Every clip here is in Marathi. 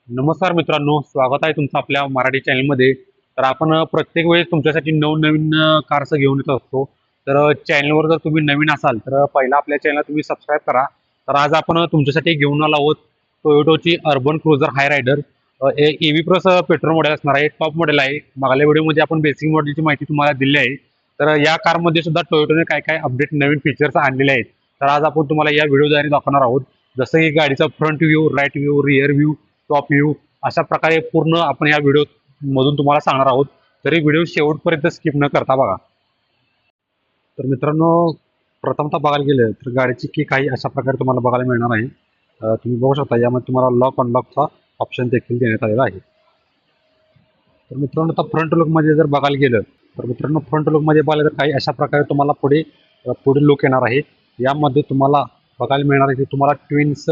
नमस्कार मित्रांनो, स्वागत आहे तुमचं आपल्या मराठी चॅनलमध्ये. तर आपण प्रत्येक वेळेस तुमच्यासाठी नवनवीन कार्स घेऊन येत असतो. तर चॅनलवर जर तुम्ही नवीन असाल तर पहिला आपल्या चॅनलला तुम्ही सबस्क्राईब करा. तर आज आपण तुमच्यासाठी घेऊन आलो आहोत टोयोटोची urban cruiser Hyryder. EV plus petrol model असणार आहे, टॉप मॉडेल आहे. मागल्या व्हिडिओमध्ये आपण बेसिक मॉडेलची माहिती तुम्हाला दिली आहे. तर या कारमध्ये सुद्धा टोयोटोने काय काय अपडेट नवीन फीचर्स आणलेले आहेत. तर आज आपण तुम्हाला या व्हिडिओद्वारे दाखवणार आहोत. जसं की गाडीचा front view, right view, rear view, top view, अशा प्रकारे पूर्ण आपण या व्हिडिओ मधून तुम्हाला सांगणार आहोत. तरी व्हिडिओ शेवटपर्यंत स्किप न करता बघा. तर मित्रांनो, प्रथमतः बघायला गेलं तर गाडीची की काही अशा प्रकारे तुम्हाला बघायला मिळणार आहे. तुम्ही बघू शकता यामध्ये तुम्हाला लॉक अनलॉकचा ऑप्शन देखील देण्यात आलेला आहे. तर मित्रांनो, आता फ्रंट लुकमध्ये जर बघायला गेलं तर मित्रांनो, फ्रंट लुकमध्ये बघायला तर काही अशा प्रकारे तुम्हाला पुढे लुक येणार आहे. यामध्ये तुम्हाला बघायला मिळणार आहे की तुम्हाला ट्विन्स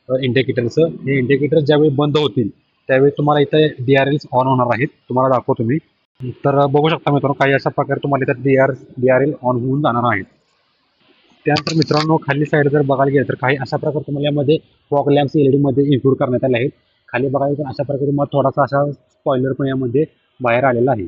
इंडिकेटरचं हे इंडिकेटर ज्यावेळी बंद होतील त्यावेळी तुम्हाला इथे DRLs ऑन होणार आहेत. तुम्हाला दाखवतो मी. तर बघू शकता मित्रांनो, काही अशा प्रकारे तुम्हाला इथे DRL ऑन होऊन जाणार आहेत. त्यानंतर मित्रांनो, खाली साईड जर बघायला गेलं तर काही अशा प्रकारे तुम्हाला यामध्ये फॉग लॅम्प्स LED मध्ये इन्क्लूड करण्यात आले आहेत. खाली बघायला तर अशा प्रकारे तुम्हाला थोडासा असा स्पॉइलर पण यामध्ये बाहेर आलेला आहे.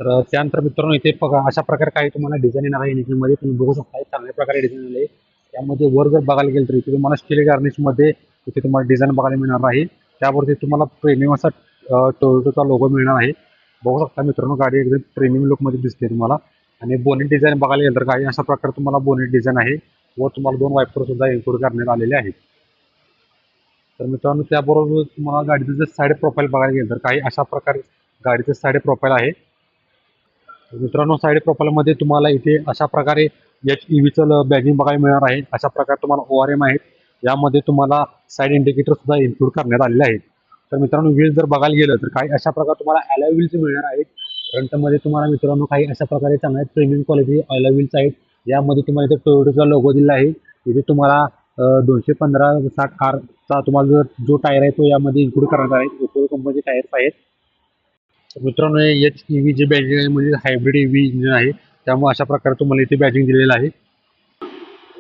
तर त्यानंतर मित्रांनो, इथे बघा अशा प्रकारे काही तुम्हाला डिझाईन येणार आहे. मध्ये तुम्ही बघू शकता चांगल्या प्रकारे डिझाईन आले. त्यामध्ये वर जर बघायला गेलं तर इथे तुम्हाला स्टील गार्निशमध्ये इथे तुम्हाला डिझाईन बघायला मिळणार आहे. त्यावरती तुम्हाला प्रीमियम असा टोयोटोचा लोगो मिळणार आहे. बघू शकता मित्रांनो, गाडी एकदम प्रीमियम लुकमध्ये दिसते तुम्हाला. आणि बोनेट डिझाईन बघायला गेलं तर काही अशा प्रकारे तुम्हाला बोनेट डिझाईन आहे व तुम्हाला 2 वायपर सुद्धा इन्क्लूड करण्यात आलेले आहेत. तर मित्रांनो, त्याबरोबर तुम्हाला गाडीचं जर साईड प्रोफाईल बघायला गेलं तर काही अशा प्रकारे गाडीचं साईड प्रोफाईल आहे. मित्रांनो, साईड प्रोफाईलमध्ये तुम्हाला इथे अशा प्रकारे HEVचं बॅजिंग बघायला मिळणार आहे. अशा प्रकारे तुम्हाला ORM आहेत. यामध्ये तुम्हाला साईड इंडिकेटर सुद्धा इन्क्लूड करण्यात आलेले आहेत. तर मित्रांनो, व्हील जर बघायला गेलं तर काही अशा प्रकारे तुम्हाला अलॉय व्हील्स मिळणार आहेत. फ्रंटमध्ये तुम्हाला मित्रांनो काही अशा प्रकारे चांगल्या प्रीमियम क्वालिटी अलॉय व्हील्स आहेत. यामध्ये तुम्हाला इथे टोयोटोचा लोगो दिला आहे. इथे तुम्हाला 215/60R चा तुम्हाला जो टायर आहे तो यामध्ये इन्क्लूड करण्यात आहे. ओप्पो कंपनीचे टायर्स आहेत. मित्रांनो, HEV जे बॅजिंग आहे म्हणजे हायब्रिड EV इंजिन आहे. त्यामुळे अशा प्रकारे तुम्हाला इथे बॅजिंग दिलेलं आहे.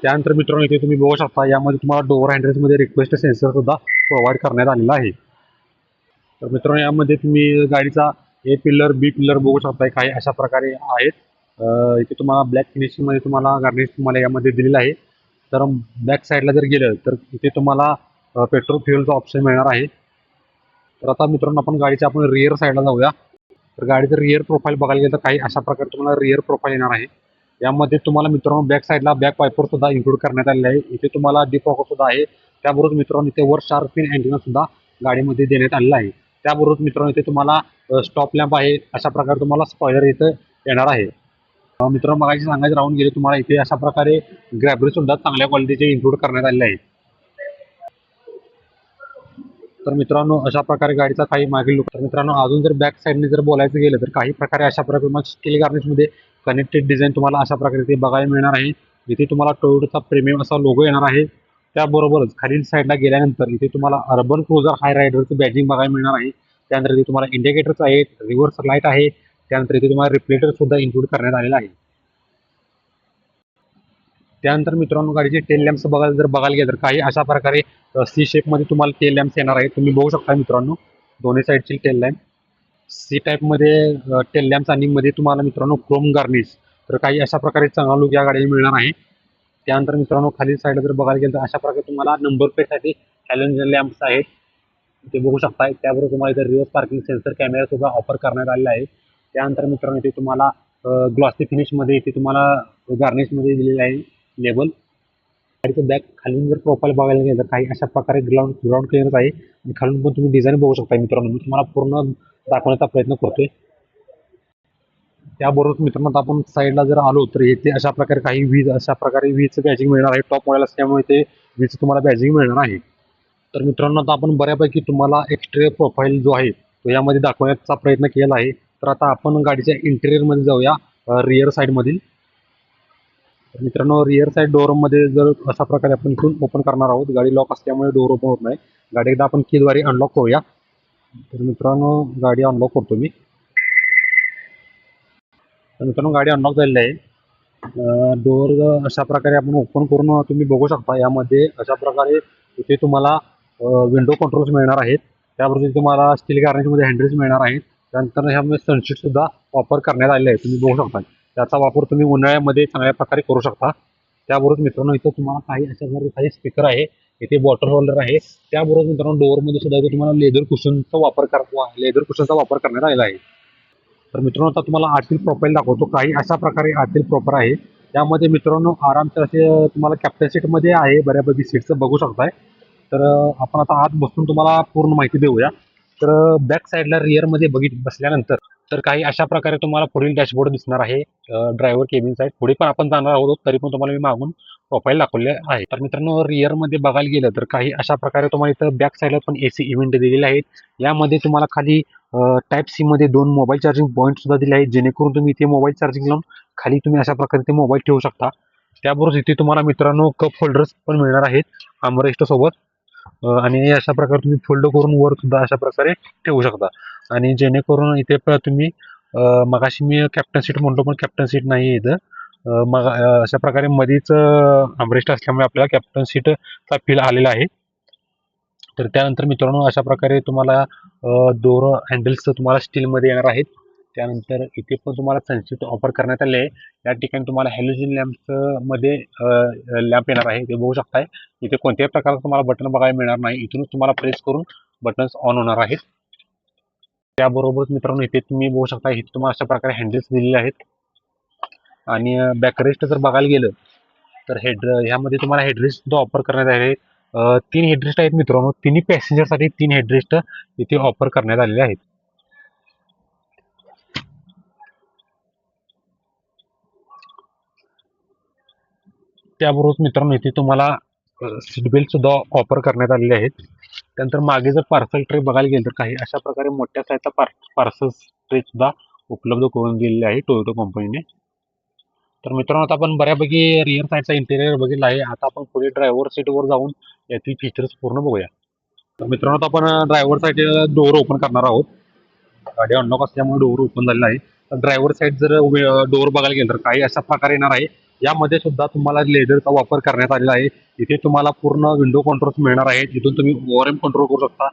त्यानंतर मित्रांनो, इथे तुम्ही बघू शकता यामध्ये तुम्हाला डोअर हँडल्समध्ये रिक्वेस्ट सेन्सर सुद्धा प्रोव्हाइड करण्यात आलेला आहे. तर मित्रांनो, यामध्ये तुम्ही गाडीचा A पिल्लर, B पिल्लर बघू शकता. काही अशा प्रकारे आहेत. इथे तुम्हाला ब्लॅक फिनिशिंगमध्ये तुम्हाला गार्निश तुम्हाला यामध्ये दिलेलं आहे. तर बॅक साईडला जर गेलं तर इथे तुम्हाला पेट्रोल फ्युएलचा ऑप्शन मिळणार आहे. तर आता मित्रांनो, आपण रिअर साईडला जाऊया. तर गाडीचं रिअर प्रोफाईल बघायला गेलं तर काही अशा प्रकारे तुम्हाला रिअर प्रोफाईल येणार आहे. यामध्ये तुम्हाला मित्रांनो बॅक साईडला बॅक वायपर सुद्धा इन्क्लूड करण्यात आलेले आहे. इथे तुम्हाला डिफॉगर सुद्धा आहे. त्याबरोबर मित्रांनो, इथे वर शार्प फिन अँटेना सुद्धा गाडीमध्ये देण्यात आलेला आहे. त्याबरोबर मित्रांनो, इथे तुम्हाला स्टॉप लॅम्प आहे. अशा प्रकारे तुम्हाला स्पॉइलर इथं येणार आहे. मित्रांनो, मगाशी सांगायचं राहून गेले, तुम्हाला इथे अशा प्रकारे ग्रॅबरी सुद्धा चांगल्या क्वालिटीचे इन्क्लूड करण्यात आलेले आहे. तर मित्रांनो, अशा प्रकारे गाडीचा काही मागील लुक. तर मित्रांनो, अजून जर बॅक साईडने जर बोलायचं गेलं तर काही प्रकारे अशा प्रकारे मग स्टील गार्निशमध्ये कनेक्टेड डिझाईन तुम्हाला अशा प्रकारे ते बघायला मिळणार आहे. इथे तुम्हाला टोयोटाचा प्रीमियम असा लोगो येणार आहे. त्याबरोबरच खालील साईडला गेल्यानंतर इथे तुम्हाला अर्बन क्रुझर हाय रायडरचं बॅजिंग बघायला मिळणार आहे. त्यानंतर इथे तुम्हाला इंडिकेटर्स आहेत, रिव्हर्स लाईट आहे. त्यानंतर इथे तुम्हाला रिफ्लेक्टर सुद्धा इन्क्लूड करण्यात आलेला आहे. त्यानंतर मित्रांनो, गाडीचे टेल लॅम्प्स बघायला गेलं तर काही अशा प्रकारे सी शेपमध्ये तुम्हाला टेल लॅम्प्स येणार आहेत. तुम्ही बघू शकता मित्रांनो, दोन्ही साईडचे टेल लॅम्प सी टाईपमध्ये टेल लॅम्प्स आणि मध्ये तुम्हाला मित्रांनो क्रोम गार्निश. तर काही अशा प्रकारे चांगला लुक या गाडीला मिळणार आहे. त्यानंतर मित्रांनो, खाली साईडला जर बघायला गेलं तर अशा प्रकारे तुम्हाला नंबर प्लेटसाठी हॅलोजन लॅम्प्स आहेत, ते बघू शकता. त्याबरोबर तुम्हाला इथे रिव्हर्स पार्किंग सेन्सर कॅमेरा सुद्धा ऑफर करण्यात आलेला आहे. त्यानंतर मित्रांनो, इथे तुम्हाला ग्लॉसी फिनिशमध्ये इथे तुम्हाला गार्निशमध्ये दिलेलं आहे लेबल. गाडीचं बॅक खालून जर प्रोफाईल बघायला गेलं तर काही अशा प्रकारे ग्राउंड क्लिअरच आहे. आणि खालून पण तुम्ही डिझाईन बघू शकता मित्रांनो. मी तुम्हाला पूर्ण दाखवण्याचा प्रयत्न करतोय. त्याबरोबर मित्रांनो, आता आपण साईडला जर आलो तर इथे अशा प्रकारे काही वीजचं बॅजिंग मिळणार आहे. टॉप मॉडेल असल्यामुळे ते वीजचं तुम्हाला बॅजिंग मिळणार आहे. तर मित्रांनो, आता आपण बऱ्यापैकी तुम्हाला एक्सटेरियर प्रोफाईल जो आहे तो यामध्ये दाखवण्याचा प्रयत्न केला आहे. तर आता आपण गाडीच्या इंटेरियरमध्ये जाऊया, रिअर साईडमधील. तर मित्रांनो, रिअर साईड डोअरमध्ये जर अशा प्रकारे आपण इथून ओपन करणार आहोत. गाडी लॉक असल्यामुळे डोअर ओपन होत नाही. गाडी एकदा आपण कीद्वारे अनलॉक करूया. तर मित्रांनो, गाडी अनलॉक करतो मी. तर मित्रांनो, गाडी अनलॉक झालेली आहे. डोअर अशा प्रकारे आपण ओपन करून तुम्ही बघू शकता. यामध्ये अशा प्रकारे इथे तुम्हाला विंडो कंट्रोल्स मिळणार आहेत. त्याबरोबर तुम्हाला स्टील गार्निशमध्ये हँडल्स मिळणार आहेत. त्यानंतर ह्यामध्ये सनशीट सुद्धा वापर करण्यात आलेला आहे, तुम्ही बघू शकता. त्याचा वापर तुम्ही उन्हाळ्यामध्ये चांगल्या प्रकारे करू शकता. त्याबरोबर मित्रांनो इथं तुम्हाला काही अशा प्रकारे काही स्पीकर आहे, इथे बॉटल होल्डर आहे. त्याबरोबर मित्रांनो डोअरमध्ये सुद्धा इथे तुम्हाला लेदर कुशनचा वापर करण्यात आलेला आहे. तर मित्रांनो आता तुम्हाला आतील प्रोफाईल दाखवतो. काही अशा प्रकारे आतील प्रॉपर आहे. त्यामध्ये मित्रांनो आरामचे असे तुम्हाला कॅप्टन सीटमध्ये आहे, बऱ्यापैकी सीटचं बघू शकताय. तर आपण आता आत बसून तुम्हाला पूर्ण माहिती देऊया. तर बॅक साईडला रिअरमध्ये बसल्यानंतर तर काही अशा प्रकारे तुम्हाला पुढील डॅशबोर्ड दिसणार आहे. ड्रायव्हर केबिन साईड पुढे पण आपण जाणार आहोत, तरी पण तुम्हाला मी मागून प्रोफाईल दाखवले आहे. तर मित्रांनो रिअरमध्ये बघायला गेलं तर काही अशा प्रकारे तुम्हाला इथं बॅक साईडला पण AC इव्हेंट दिलेले आहेत. यामध्ये तुम्हाला खाली टाईप सी मध्ये 2 मोबाईल चार्जिंग पॉईंट सुद्धा दिले आहेत, जेणेकरून तुम्ही इथे मोबाईल चार्जिंग लावून खाली तुम्ही अशा प्रकारे ते मोबाईल ठेवू शकता. त्याबरोबर इथे तुम्हाला मित्रांनो कप होल्डर्स पण मिळणार आहेत आर्मरेस्ट सोबत. आणि अशा प्रकारे तुम्ही फोल्ड करून वर सुद्धा अशा प्रकारे ठेवू शकता. आणि जेणेकरून इथे तुम्ही मगाशी मी कॅप्टन सीट म्हणतो, पण कॅप्टन सीट नाही इथं. मग अशा प्रकारे मध्येच आर्मरेस्ट असल्यामुळे आपल्याला कॅप्टन सीटचा फील आलेला आहे. तर त्यानंतर मित्रांनो अशा प्रकारे तुम्हाला डोर हँडल्स तुम्हाला स्टीलमध्ये येणार आहेत. त्यानंतर इथे पण तुम्हाला सनशीट ऑफर करण्यात आले आहे. या ठिकाणी तुम्हाला हॅलोजन लॅम्प्स मध्ये लॅम्प येणार आहे, ते बघू शकताय. इथे कोणत्याही प्रकारचं तुम्हाला बटन बघायला मिळणार नाही, इथूनच तुम्हाला प्रेस करून बटन्स ऑन होणार आहेत. त्याबरोबरच मित्रांनो इथे तुम्ही बघू शकता, इथे तुम्हाला अशा प्रकारे हँडल्स दिलेले आहेत. आणि बॅकरेस्ट जर बघायला गेलं तर ह्यामध्ये तुम्हाला हेडरेस्ट सुद्धा ऑफर करण्यात आले आहेत. 3 हेडरेस्ट आहेत मित्रांनो, तिन्ही पॅसेंजरसाठी 3 हेडरेस्ट इथे ऑफर करण्यात आलेले आहेत. त्याबरोबर मित्रांनो इथे तुम्हाला सीट बेल्ट सुद्धा ऑफर करण्यात आलेले आहेत. त्यानंतर मागे जर पार्सल ट्रे बघायला गेलं तर काही अशा प्रकारे मोठ्या साईजचा पार्सल ट्रे सुद्धा उपलब्ध करून दिलेले आहे टोयोटा कंपनीने. तर मित्रांनो आता आपण बऱ्यापैकी रिअर साईडचा इंटेरियर बघितला आहे. आता आपण पुढे ड्रायव्हर सीटवर जाऊन यातील फीचर्स पूर्ण बघूया. तर मित्रांनो आता आपण ड्रायव्हर साईड डोअर ओपन करणार आहोत. गाडी अनलॉक असल्यामुळे डोअर ओपन झालेला आहे. तर ड्रायव्हर साईड जर डोअर बघायला गेलं तर काही अशा प्रकारे येणार आहे. यामध्ये सुद्धा तुम्हाला लेदरचा वापर करण्यात आलेला आहे. इथे तुम्हाला पूर्ण विंडो कंट्रोल्स मिळणार आहेत. इथून तुम्ही ओव्हरएम कंट्रोल करू शकता,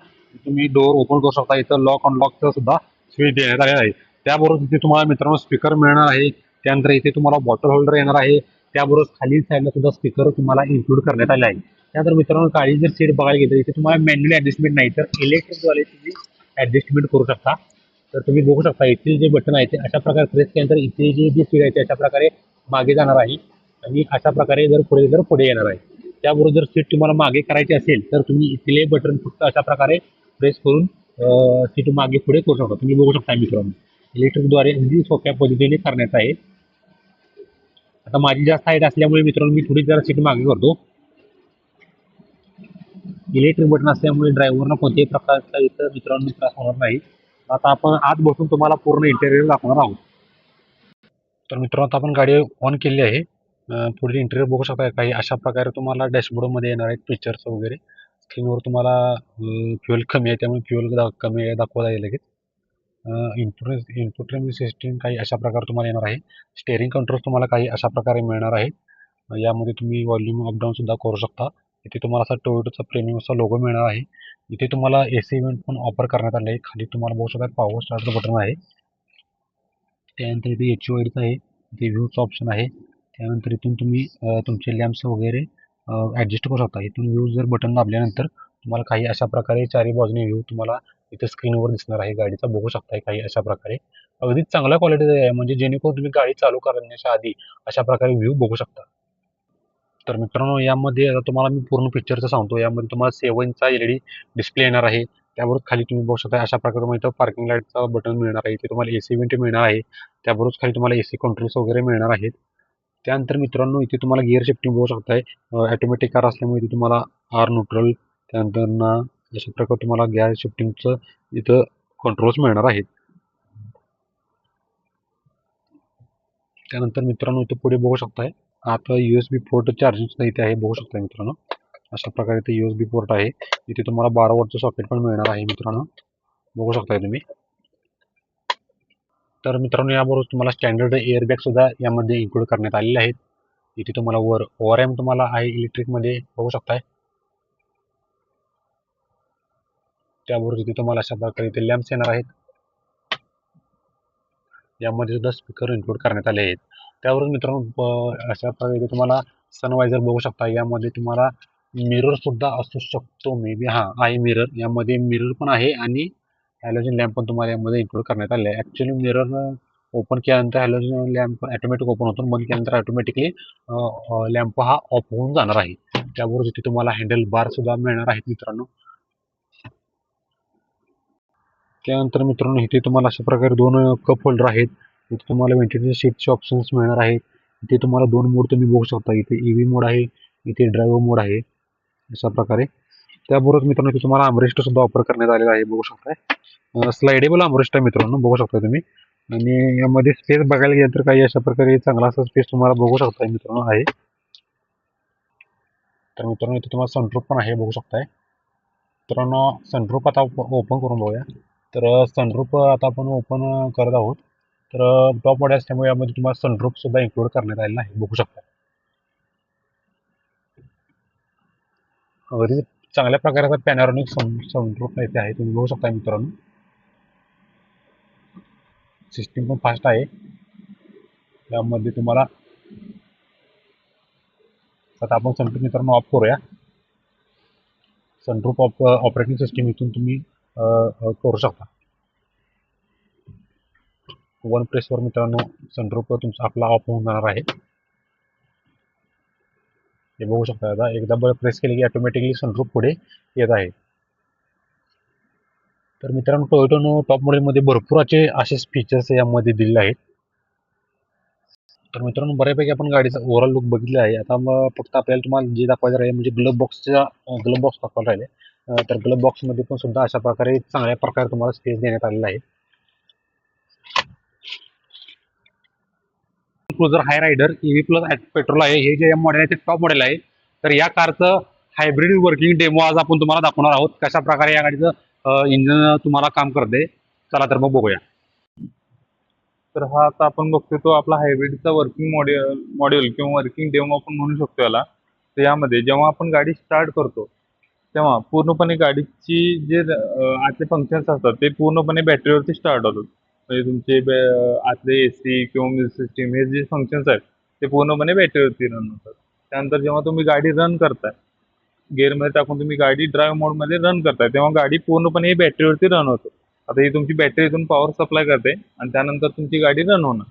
तुम्ही डोअर ओपन करू शकता. इथं लॉक अनलॉकचं सुद्धा स्विच देण्यात आलेला आहे. त्याबरोबर इथे तुम्हाला मित्रांनो स्पीकर मिळणार आहे. त्यानंतर इथे तुम्हाला बॉटल होल्डर येणार आहे. त्याबरोबर खाली साईडला सुद्धा स्पीकर तुम्हाला इन्क्लूड करण्यात आले आहे. त्यानंतर मित्रांनो काळी जर सीट बघायला गेली तर इथे तुम्हाला मॅन्युअली ऍडजस्टमेंट नाही तर इलेक्ट्रिकद्वारे तुम्ही ऍडजस्टमेंट करू शकता. तर तुम्ही बघू शकता इथे जे बटन आहे ते अशा प्रकारे प्रेस केल्यानंतर इथे जे सीट आहे ते अशा प्रकारे मागे जाणार आहे आणि अशा प्रकारे जर पुढे येणार आहे. त्याबरोबर जर सीट तुम्हाला मागे करायची असेल तर तुम्ही इथले बटन फक्त अशा प्रकारे प्रेस करून सीट मागे पुढे करू शकता. तुम्ही बघू शकता मित्रांनो इलेक्ट्रिकद्वारे अगदी सोप्या पद्धतीने करण्यात आहे. आता माझी जास्त हाईट असल्यामुळे मित्रांनो मी थोडी जरा सीट मागे करतो. इलेक्ट्रिक बटन असल्यामुळे ड्रायव्हरला कोणत्याही प्रकारचा इथं मित्रांनो त्रास होणार नाही. आता आपण आत बसून तुम्हाला पूर्ण इंटेरियर दाखवणार आहोत. तर मित्रांनो आता आपण गाडी ऑन केली आहे. पुढील इंटेरियर बघू शकता. काही अशा प्रकारे तुम्हाला डॅशबोर्डमध्ये येणार आहेत फीचर्स वगैरे. स्क्रीनवर तुम्हाला फ्युएल कमी आहे त्यामुळे फ्युएल कमी आहे दाखवत आहे लगेच. इन्फोटेनमेंट सिस्टीम काही अशा प्रकारे तुम्हाला येणार आहे. स्टेअरिंग कंट्रोल तुम्हाला काही अशा प्रकारे मिळणार आहे. यामध्ये तुम्ही व्हॉल्यूम अपडाऊन सुद्धा करू शकता. इथे तुम्हाला असा टोयोटाचा प्रीमियम असा लोगो मिळणार आहे. इथे तुम्हाला AC इव्हेंट पण ऑफर करण्यात आले आहे. खाली तुम्हाला बघू शकता पॉवर स्टार्टचं बटन आहे. त्यानंतर इथे HUID आहे, इथे व्ह्यूचं ऑप्शन आहे. त्यानंतर इथून तुम्ही तुमचे लॅम्प्स वगैरे ॲडजस्ट करू शकता. इथून व्ह्यू जर बटन दाबल्यानंतर तुम्हाला काही अशा प्रकारे चारी बाजूने व्ह्यू तुम्हाला इथे स्क्रीनवर दिसणार आहे. गाडीचा बघू शकताय काही अशा प्रकारे. अगदी चांगल्या क्वालिटीचा आहे, म्हणजे जेणेकरून तुम्ही गाडी चालू करण्याच्या आधी अशा प्रकारे व्ह्यू बघू शकता. तर मित्रांनो यामध्ये आता तुम्हाला मी पूर्ण पिक्चरचं सांगतो. यामध्ये तुम्हाला 7 इंचचा LED डिस्प्ले येणार आहे. त्याबरोबर खाली तुम्ही बघू शकता अशा प्रकारे तुम्हाला इथं पार्किंग लाईटचा बटन मिळणार आहे. इथे तुम्हाला AC इव्हेंट मिळणार आहे. त्याबरोबर खाली तुम्हाला AC कंट्रोल्स वगैरे मिळणार आहेत. त्यानंतर मित्रांनो इथे तुम्हाला गिअर शिफ्टिंग बघू शकताय. ऑटोमॅटिक कार असल्यामुळे इथे तुम्हाला R न्यूट्रल त्यानंतर ना अशा प्रकारे तुम्हाला गिअर शिफ्टिंगचं इथं कंट्रोल्स मिळणार आहेत. त्यानंतर मित्रांनो इथे पुढे बघू शकताय आता USB पोर्ट चार्जिंग सुद्धा इथे आहे, बघू शकताय मित्रांनो. अशा प्रकारे इथे USB पोर्ट आहे. इथे तुम्हाला 12 वॉटचं सॉकेट पण मिळणार आहे मित्रांनो, बघू शकताय तुम्ही. तर मित्रांनो याबरोबर तुम्हाला स्टँडर्ड एअरबॅग सुद्धा यामध्ये इन्क्लूड करण्यात आलेले आहेत. इथे तुम्हाला ओव्हरएम तुम्हाला आहे इलेक्ट्रिकमध्ये, बघू शकताय. त्याबरोबर तिथे तुम्हाला अशा प्रकारे इथे लॅम्प्स येणार आहेत. यामध्ये सुद्धा स्पीकर इन्क्लूड करण्यात आले आहेत. त्यावरून मित्रांनो अशा प्रकारे इथे तुम्हाला सनवायझर बघू शकता. यामध्ये तुम्हाला मिरर सुद्धा असू शकतो, मे बी आहे मिरर. यामध्ये मिरर पण आहे आणि हॅलोजन लॅम्प पण तुम्हाला यामध्ये इन्क्लूड करण्यात आले आहे. ॲक्च्युली मिरर ओपन केल्यानंतर हॅलोजन लॅम्प ऑटोमॅटिक ओपन होतो, बंद केल्यानंतर ऑटोमॅटिकली लॅम्प हा ऑफ होऊन जाणार आहे. त्याबरोबर इथे तुम्हाला हँडल बार सुद्धा मिळणार आहेत मित्रांनो. त्यानंतर मित्रांनो इथे तुम्हाला अशा प्रकारे 2 कप होल्डर आहेत. इथे तुम्हाला व्हेंटिलेशन सीटचे ऑप्शन्स मिळणार आहेत. इथे तुम्हाला 2 मोड तुम्ही बघू शकता. इथे EV मोड आहे, इथे ड्रायव्हर मोड आहे, अशा प्रकारे. त्याबरोबर मित्रांनो इथे तुम्हाला आर्मरेस्ट सुद्धा ऑफर करण्यात आलेला आहे, बघू शकताय. स्लाइडेबल आर्मरेस्ट आहे मित्रांनो, बघू शकता तुम्ही. आणि यामध्ये स्पेस बघायला गेलं तर काही अशा प्रकारे चांगला असा स्पेस तुम्हाला बघू शकताय मित्रांनो आहे. तर मित्रांनो इथे तुम्हाला सनरूफ पण आहे, बघू शकताय. मित्रांनो सनरूफ आता ओपन करून बघूया. तर सनरूफ आता आपण ओपन करत आहोत. तर टॉप बॉडी असल्यामुळे यामध्ये तुम्हाला सनरूफ सुद्धा इन्क्लूड करण्यात आलेला आहे, बघू शकता. अगदी चांगल्या प्रकारचा पॅनोरामिक सनरूफ इथे आहे, तुम्ही बघू शकता मित्रांनो. सिस्टीम पण फास्ट आहे. यामध्ये तुम्हाला आता आपण सनरूफ मित्रांनो ऑफ करूया. सनरूफ ऑपरेटिंग सिस्टीम इथून तुम्ही करू शकता. 1 प्रेसवर मित्रांनो सनरूफ तुमचा आपला ऑफ होऊन जाणार आहे. हे बघू शकता. आता एकदा प्रेस केले की ऑटोमॅटिकली सनरूफ पुढे येत आहे. तर मित्रांनो टोयोटा टॉप मॉडेलमध्ये भरपूर असे फीचर्स यामध्ये दिलेले आहेत. तर मित्रांनो बऱ्यापैकी आपण गाडीचा ओव्हरऑल लुक बघितला आहे. आता मग फक्त आपल्याला तुम्हाला जे दाखवायचं राहील म्हणजे ग्लव्ह बॉक्स दाखवायला राहिले. तर ग्लव्ह बॉक्समध्ये पण सुद्धा अशा प्रकारे चांगल्या प्रकारे तुम्हाला स्पेस देण्यात आलेला आहे. Cruiser Hyryder EV plus petrol आहे. हे जे मॉडेल आहे ते टॉप मॉडेल आहे. तर या कारचं हायब्रिड वर्किंग डेमो आज आपण तुम्हाला दाखवणार आहोत, कशा प्रकारे या गाडीचं इंजिन तुम्हाला काम करते. चला तर मग बघूया. तर हा आता आपण बघतोय तो आपला हायब्रिडचा वर्किंग मॉड्यूल किंवा वर्किंग डेमो आपण म्हणू शकतो याला. तर यामध्ये जेव्हा आपण गाडी स्टार्ट करतो तेव्हा पूर्णपणे गाडीची जे आतले फंक्शन्स असतात ते पूर्णपणे बॅटरीवरती स्टार्ट होतात. म्हणजे तुमचे आतले AC किंवा म्युझिक सिस्टीम हे जे फंक्शन्स आहेत ते पूर्णपणे बॅटरीवरती रन होतात. त्यानंतर जेव्हा तुम्ही गाडी रन करताय, गिअरमध्ये टाकून तुम्ही गाडी ड्राईव्ह मोडमध्ये रन करताय, तेव्हा गाडी पूर्णपणे बॅटरीवरती रन होते. आता ही तुमची बॅटरी इथून पॉवर सप्लाय करते आणि त्यानंतर तुमची गाडी रन होणार.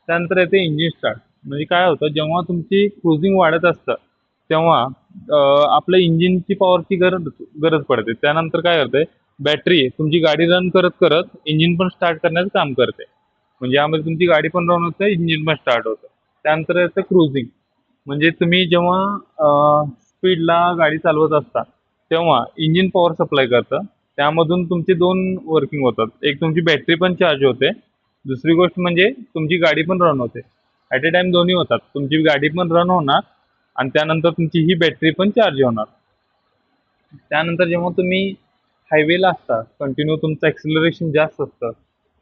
त्यानंतर येते इंजिन स्टार्ट. म्हणजे काय होतं, जेव्हा तुमची क्रुझिंग वाढत असतं तेव्हा आपल्या इंजिनची पॉवरची गरज पडते. त्यानंतर काय करते, बॅटरी तुमची गाडी रन करत करत इंजिन पण स्टार्ट करण्याचं काम करते. म्हणजे यामध्ये तुमची गाडी पण रन होते, इंजिन पण स्टार्ट होतं. त्यानंतर येतं क्रुझिंग. म्हणजे तुम्ही जेव्हा स्पीडला गाडी चालवत असता तेव्हा इंजिन पॉवर सप्लाय करतं. त्यामधून तुमचे 2 वर्किंग होतात. एक तुमची बॅटरी पण चार्ज होते, दुसरी गोष्ट म्हणजे तुमची गाडी पण रन होते. ॲट अ टाइम दोन्ही होतात. तुमची गाडी पण रन होणार आणि त्यानंतर तुमची ही बॅटरी पण चार्ज होणार. त्यानंतर जेव्हा तुम्ही हायवेला असता, कंटिन्यू तुमचं ॲक्सिलरेशन जास्त असतं,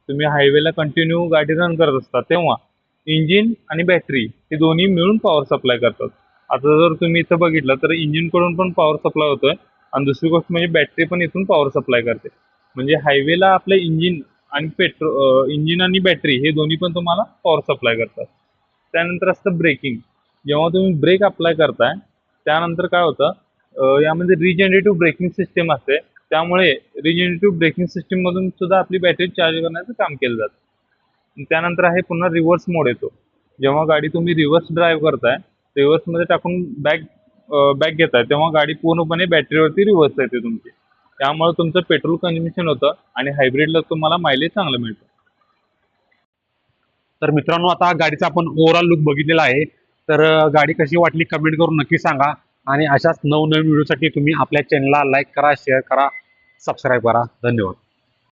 तुम्ही हायवेला कंटिन्यू गाडी रन करत असता, तेव्हा इंजिन आणि बॅटरी हे दोन्ही मिळून पॉवर सप्लाय करतात. आता जर तुम्ही इथं बघितलं तर इंजिनकडून पण पॉवर सप्लाय होतोय आणि दुसरी गोष्ट म्हणजे बॅटरी पण इथून पॉवर सप्लाय करते. म्हणजे हायवेला आपलं इंजिन आणि बॅटरी हे दोन्ही पण तुम्हाला पॉवर सप्लाय करतात. त्यानंतर असतं ब्रेकिंग. जेव्हा तुम्ही ब्रेक अप्लाय करताय त्यानंतर काय होतं, यामध्ये रिजनरेटिव्ह ब्रेकिंग सिस्टीम असते. त्यामुळे रिजनरेटिव्ह ब्रेकिंग सिस्टीममधून सुद्धा आपली बॅटरी चार्ज करण्याचं काम केलं जातं. त्यानंतर आहे पुन्हा रिव्हर्स मोड येतो. जेव्हा गाडी तुम्ही रिव्हर्स ड्राईव्ह करताय, रिव्हर्समध्ये टाकून बॅक घेताय, तेव्हा गाडी पूर्णपणे बॅटरीवरती रिव्हर्स येते तुमची. त्यामुळे तुमचं पेट्रोल कन्झम्पशन होतं आणि हायब्रिडला तुम्हाला मायलेज चांगलं मिळतं. तर मित्रांनो आता गाडीचा आपण ओव्हरऑल लुक बघितलेला आहे. तर गाडी कशी वाटली कमेंट करून नक्की सांगा. आणि अशाच नवनवीन व्हिडिओसाठी तुम्ही आपल्या चॅनलला लाईक करा, शेअर करा, सबस्क्राईब करा. धन्यवाद.